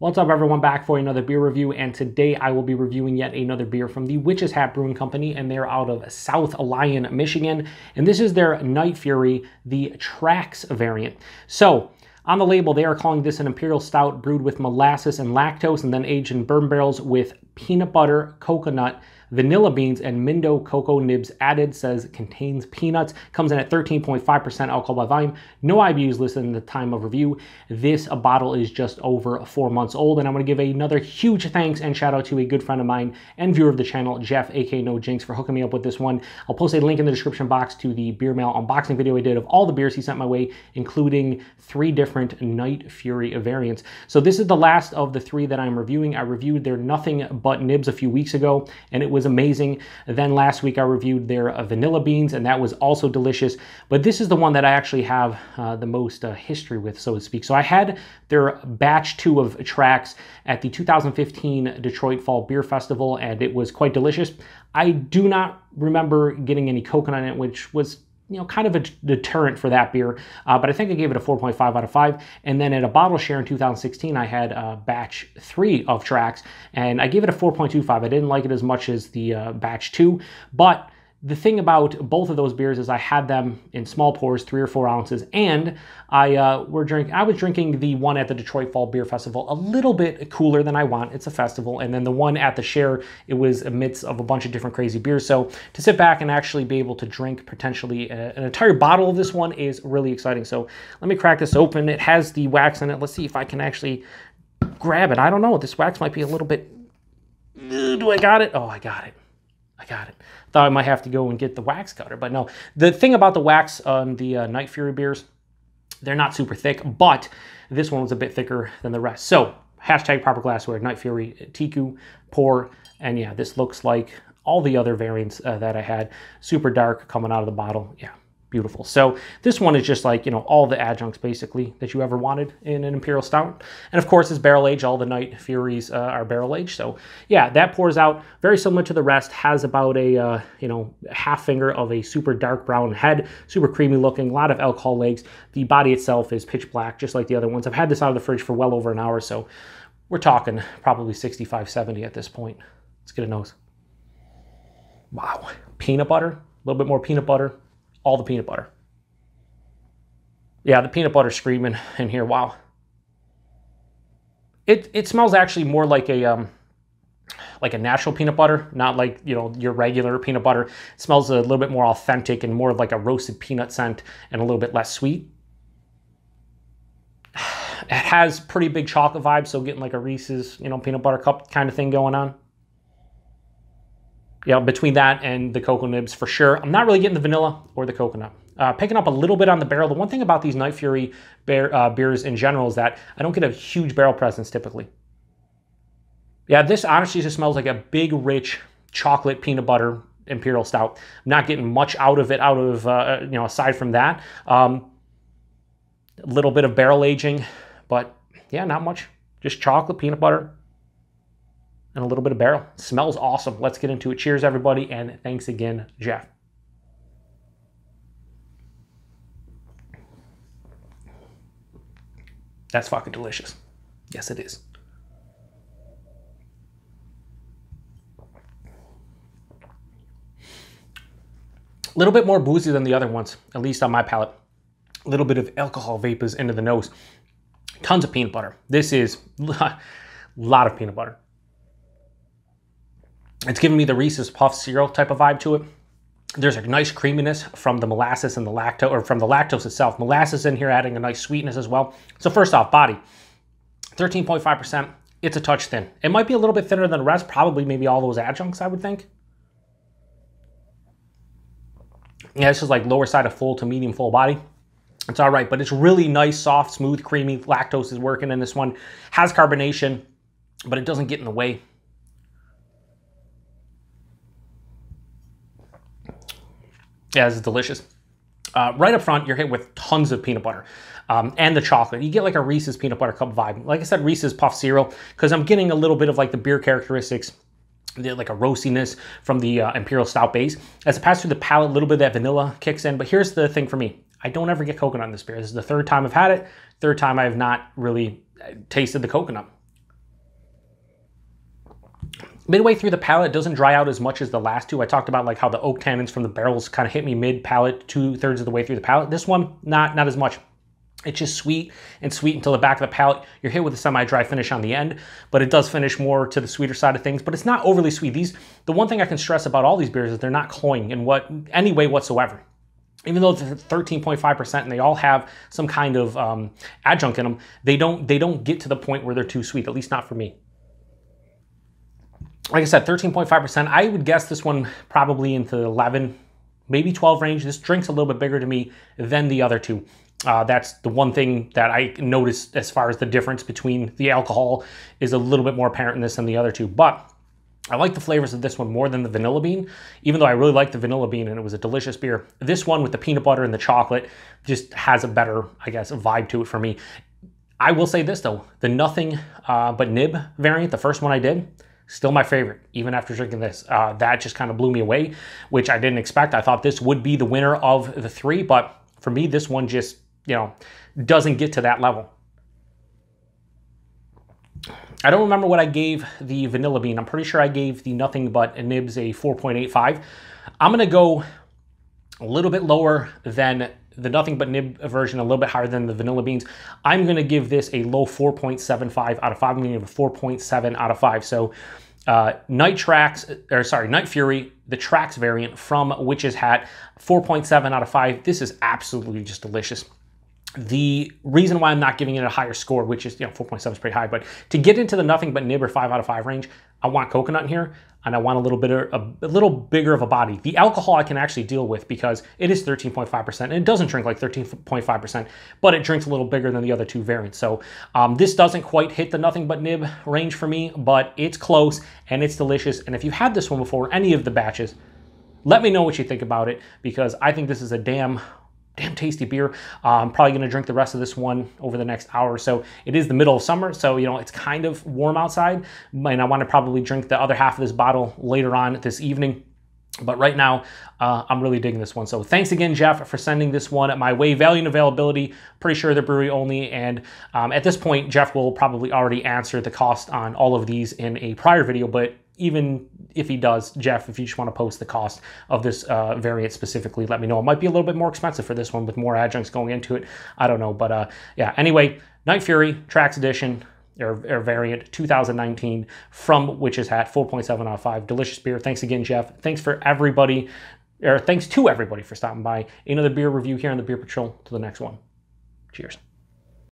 What's up, everyone? Back for another beer review, and today I will be reviewing yet another beer from the Witch's Hat Brewing Company, and they're out of South Lyon, Michigan, and this is their Night Fury, the TraXXX variant. So, on the label, they are calling this an Imperial Stout brewed with molasses and lactose, and then aged in bourbon barrels with peanut butter, coconut, vanilla beans, and Mindo cocoa nibs added. Says contains peanuts. Comes in at 13.5% alcohol by volume. No IBUs listed in the time of review. This bottle is just over 4 months old, and I'm going to give another huge thanks and shout out to a good friend of mine and viewer of the channel, Jeff, aka NoJinx, for hooking me up with this one. I'll post a link in the description box to the beer mail unboxing video I did of all the beers he sent my way, including 3 different Night Fury variants. So this is the last of the 3 that I'm reviewing. I reviewed their Nothing But Nibs a few weeks ago, and it was amazing. Then last week I reviewed their vanilla beans, and that was also delicious. But this is the one that I actually have the most history with, so to speak. So I had their batch 2 of TraXXX at the 2015 Detroit Fall Beer Festival, and it was quite delicious. I do not remember getting any coconut in it, which was, you know, kind of a deterrent for that beer, but I think I gave it a 4.5 out of 5. And then at a bottle share in 2016, I had batch 3 of TraXXX, and I gave it a 4.25. I didn't like it as much as the batch 2, but the thing about both of those beers is I had them in small pours, 3 or 4 ounces, and I was drinking the one at the Detroit Fall Beer Festival a little bit cooler than I want. It's a festival. And then the one at the share, it was a mix of a bunch of different crazy beers. So to sit back and actually be able to drink potentially an entire bottle of this one is really exciting. So let me crack this open. It has the wax in it. Let's see if I can actually grab it. I don't know. This wax might be a little bit... Do I got it? Oh, I got it. I got it. Thought I might have to go and get the wax cutter, but no. The thing about the wax on the Night Fury beers, they're not super thick, but this one was a bit thicker than the rest. So, hashtag proper glassware, Night Fury, Tiku, pour, and yeah, this looks like all the other variants that I had. Super dark coming out of the bottle. Yeah, beautiful. So this one is just like, you know, all the adjuncts basically that you ever wanted in an Imperial Stout. And of course it's barrel aged. All the Night Furies are barrel aged. So yeah, that pours out very similar to the rest. Has about a, you know, half finger of a super dark brown head, super creamy looking, a lot of alcohol legs. The body itself is pitch black, just like the other ones. I've had this out of the fridge for well over an hour. So we're talking probably 65, 70 at this point. Let's get a nose. Wow. Peanut butter, a little bit more peanut butter. All the peanut butter. Yeah, the peanut butter screaming in here. Wow. It smells actually more like a natural peanut butter, not like, you know, your regular peanut butter. It smells a little bit more authentic and more like a roasted peanut scent and a little bit less sweet. It has pretty big chocolate vibes, so getting like a Reese's, you know, peanut butter cup kind of thing going on. Yeah, between that and the cocoa nibs for sure. I'm not really getting the vanilla or the coconut. Picking up a little bit on the barrel. The one thing about these Night Fury beers in general is that I don't get a huge barrel presence typically. Yeah, this honestly just smells like a big, rich chocolate peanut butter Imperial Stout. I'm not getting much out of it, you know, aside from that. A little bit of barrel aging, but yeah, not much. Just chocolate, peanut butter, and a little bit of barrel. It smells awesome. Let's get into it. Cheers, everybody, and thanks again, Jeff. That's fucking delicious. Yes, it is. A little bit more boozy than the other ones, at least on my palate. A little bit of alcohol vapors into the nose. Tons of peanut butter. This is a lot of peanut butter. It's giving me the Reese's Puff cereal type of vibe to it. There's a nice creaminess from the molasses and the lactose, or from the lactose itself. Molasses in here adding a nice sweetness as well. So first off, body, 13.5%. It's a touch thin. It might be a little bit thinner than the rest, probably maybe all those adjuncts, I would think. Yeah, this is like lower side of full to medium full body. It's all right, but it's really nice, soft, smooth, creamy. Lactose is working in this one. Has carbonation, but it doesn't get in the way. Yeah, this is delicious. Right up front, you're hit with tons of peanut butter and the chocolate. You get like a Reese's peanut butter cup vibe. Like I said, Reese's Puff cereal, because I'm getting a little bit of like the beer characteristics, like a roastiness from the Imperial Stout base. As it passes through the palate, a little bit of that vanilla kicks in. But here's the thing for me. I don't ever get coconut in this beer. This is the 3rd time I've had it. 3rd time I have not really tasted the coconut. midway through the palate, it doesn't dry out as much as the last two. I talked about like how the oak tannins from the barrels kind of hit me mid palate, 2/3 of the way through the palate. This one, not as much. It's just sweet and sweet until the back of the palate. You're hit with a semi-dry finish on the end, but it does finish more to the sweeter side of things, but it's not overly sweet. The one thing I can stress about all these beers is they're not cloying in any way whatsoever. Even though they're 13.5% and they all have some kind of adjunct in them, they don't get to the point where they're too sweet, at least not for me. Like I said, 13.5%. I would guess this one probably into 11, maybe 12 range. This drink's a little bit bigger to me than the other two. That's the one thing that I noticed as far as the difference between the alcohol is a little bit more apparent in this than the other two. But I like the flavors of this one more than the vanilla bean, even though I really like the vanilla bean and it was a delicious beer. This one with the peanut butter and the chocolate just has a better, I guess, vibe to it for me. I will say this though, the nothing but nib variant, the first one I did, still my favorite, even after drinking this. That just kind of blew me away, which I didn't expect. I thought this would be the winner of the three, but for me, this one just, doesn't get to that level. I don't remember what I gave the vanilla bean. I'm pretty sure I gave the nothing but nibs a 4.85. I'm going to go a little bit lower than the nothing but nib version, a little bit higher than the vanilla beans. I'm going to give this a low 4.75 out of 5. I'm going to give it a 4.7 out of 5. So Night Fury, the TraXXX variant from Witch's Hat, 4.7 out of 5. This is absolutely just delicious. The reason why I'm not giving it a higher score, which is 4.7 is pretty high, but to get into the nothing but nib or 5 out of 5 range, I want coconut in here, and I want a little bigger of a body. The alcohol I can actually deal with because it is 13.5%, and it doesn't drink like 13.5%, but it drinks a little bigger than the other two variants. So this doesn't quite hit the nothing but nib range for me, but it's close and it's delicious. And if you've had this one before, any of the batches, let me know what you think about it, because I think this is a damn tasty beer. I'm probably going to drink the rest of this one over the next hour or so. It is the middle of summer, so it's kind of warm outside, and I want to probably drink the other half of this bottle later on this evening. But right now, I'm really digging this one. So thanks again, Jeff, for sending this one my way. Value and availability, pretty sure they're brewery only. And at this point, Jeff will probably already answer the cost on all of these in a prior video. But even if he does, Jeff, if you just want to post the cost of this variant specifically, let me know. It might be a little bit more expensive for this one with more adjuncts going into it. I don't know. But yeah, anyway, Night Fury, TraXXX edition, or variant 2019 from Witch's Hat, 4.7 out of 5. Delicious beer. Thanks again, Jeff. Thanks to everybody for stopping by. Another beer review here on the Beer Patrol. To the next one. Cheers.